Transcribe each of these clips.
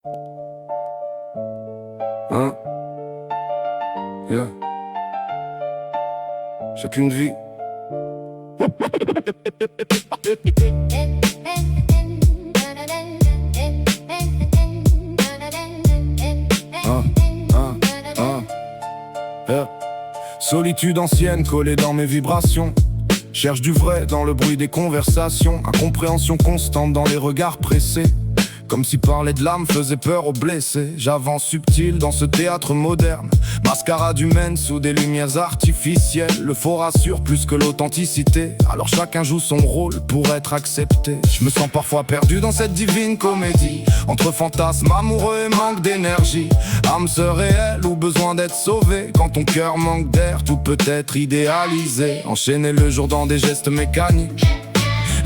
Hein? Yeah. Chacune vie. Yeah. Solitude ancienne collée dans mes vibrations. Cherche du vrai dans le bruit des conversations. Incompréhension constante dans les regards pressés. Comme si parler de l'âme faisait peur aux blessés. J'avance subtil dans ce théâtre moderne. Mascarade humaine sous des lumières artificielles. Le faux rassure plus que l'authenticité. Alors chacun joue son rôle pour être accepté. Je me sens parfois perdu dans cette divine comédie. Entre fantasmes amoureux et manque d'énergie. Âme sœur réelle ou besoin d'être sauvé. Quand ton cœur manque d'air, tout peut être idéalisé. Enchaîner le jour dans des gestes mécaniques.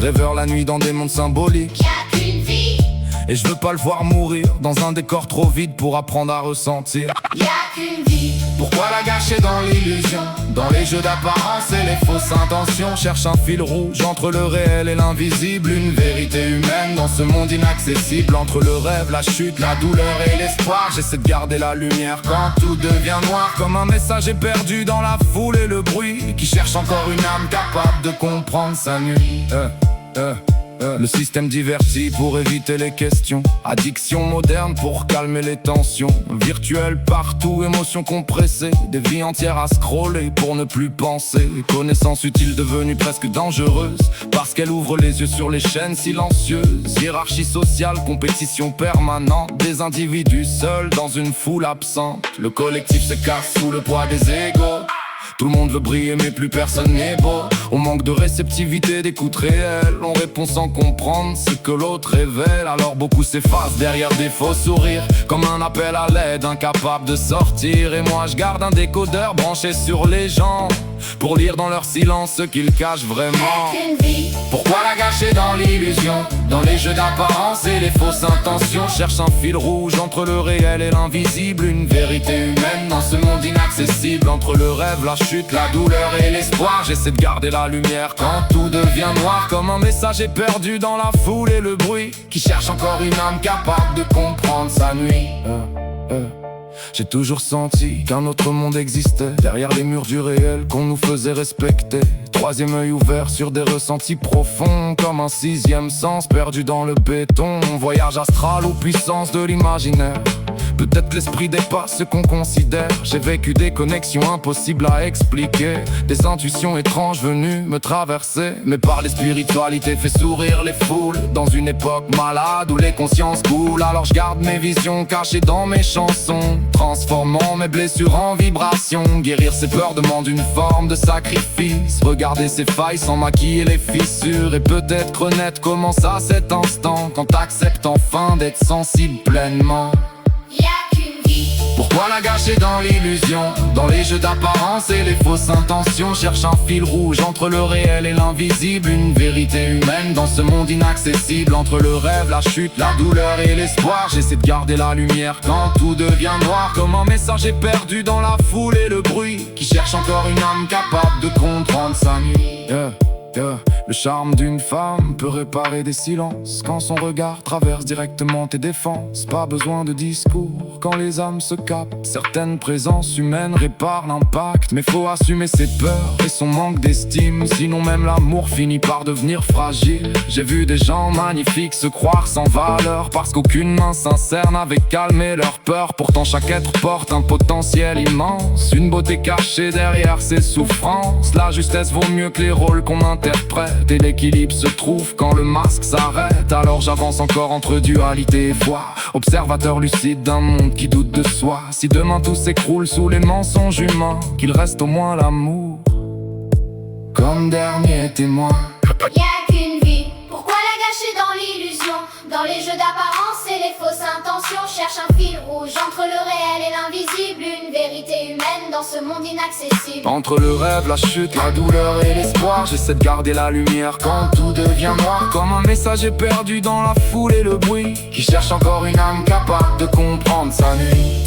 Rêveur la nuit dans des mondes symboliques. Et je veux pas le voir mourir dans un décor trop vide pour apprendre à ressentir. Y'a qu'une vie. Pourquoi la gâcher dans l'illusion? Dans les jeux d'apparence et les fausses intentions. Cherche un fil rouge entre le réel et l'invisible. Une vérité humaine dans ce monde inaccessible. Entre le rêve, la chute, la douleur et l'espoir. J'essaie de garder la lumière quand tout devient noir. Comme un messager perdu dans la foule et le bruit. Qui cherche encore une âme capable de comprendre sa nuit. Le système divertit pour éviter les questions. Addiction moderne pour calmer les tensions. Virtuel partout, émotions compressées. Des vies entières à scroller pour ne plus penser. Connaissance utile devenue presque dangereuse. Parce qu'elle ouvre les yeux sur les chaînes silencieuses. Hiérarchie sociale, compétition permanente. Des individus seuls dans une foule absente. Le collectif se casse sous le poids des égos. Tout le monde veut briller mais plus personne n'est beau. On manque de réceptivité, d'écoute réelle. On répond sans comprendre ce que l'autre révèle. Alors beaucoup s'effacent derrière des faux sourires. Comme un appel à l'aide, incapable de sortir. Et moi je garde un décodeur branché sur les gens. Pour lire dans leur silence ce qu'ils cachent vraiment. Pourquoi la gâcher dans l'illusion? Dans les jeux d'apparence et les fausses intentions. Cherche un fil rouge entre le réel et l'invisible. Une vérité humaine dans ce monde inaccessible. Entre le rêve, la chute, la douleur et l'espoir. J'essaie de garder la lumière quand tout devient noir. Comme un messager perdu dans la foule et le bruit. Qui cherche encore une âme capable de comprendre sa nuit. J'ai toujours senti qu'un autre monde existait. Derrière les murs du réel qu'on nous faisait respecter. Troisième œil ouvert sur des ressentis profonds. Comme un sixième sens perdu dans le béton. Voyage astral aux puissances de l'imaginaire. Peut-être l'esprit dépasse ce qu'on considère. J'ai vécu des connexions impossibles à expliquer. Des intuitions étranges venues me traverser. Mais par les spiritualités fait sourire les foules. Dans une époque malade où les consciences coulent. Alors je garde mes visions cachées dans mes chansons. Transformant mes blessures en vibrations. Guérir ses peurs demande une forme de sacrifice. Regarder ses failles sans maquiller les fissures. Et peut-être renaître commence à cet instant. Quand t'acceptes enfin d'être sensible pleinement. Y'a qu'une vie. Pourquoi la gâcher dans l'illusion? Dans les jeux d'apparence et les fausses intentions. Cherche un fil rouge entre le réel et l'invisible. Une vérité humaine dans ce monde inaccessible. Entre le rêve, la chute, la douleur et l'espoir. J'essaie de garder la lumière quand tout devient noir. Comme un messager perdu dans la foule et le bruit. Qui cherche encore une âme capable de comprendre sa nuit. Le charme d'une femme peut réparer des silences. Quand son regard traverse directement tes défenses. Pas besoin de discours quand les âmes se captent. Certaines présences humaines réparent l'impact. Mais faut assumer ses peurs et son manque d'estime. Sinon même l'amour finit par devenir fragile. J'ai vu des gens magnifiques se croire sans valeur. Parce qu'aucune main sincère n'avait calmé leur peur. Pourtant chaque être porte un potentiel immense. Une beauté cachée derrière ses souffrances. La justesse vaut mieux que les rôles qu'on interprète. Et l'équilibre se trouve quand le masque s'arrête. Alors j'avance encore entre dualité et foi. Observateur lucide d'un monde qui doute de soi. Si demain tout s'écroule sous les mensonges humains, qu'il reste au moins l'amour comme dernier témoin. Y'a qu'une vie. Pourquoi la gâcher dans l'illusion? Dans les jeux d'apparence et les fausses intentions. Cherche un fil rouge entre le réel et l'invisible. Une vérité humaine dans ce monde inaccessible. Entre le rêve, la chute, la douleur et l'espoir. J'essaie de garder la lumière quand tout devient noir. Comme un messager perdu dans la foule et le bruit. Qui cherche encore une âme capable de comprendre sa nuit.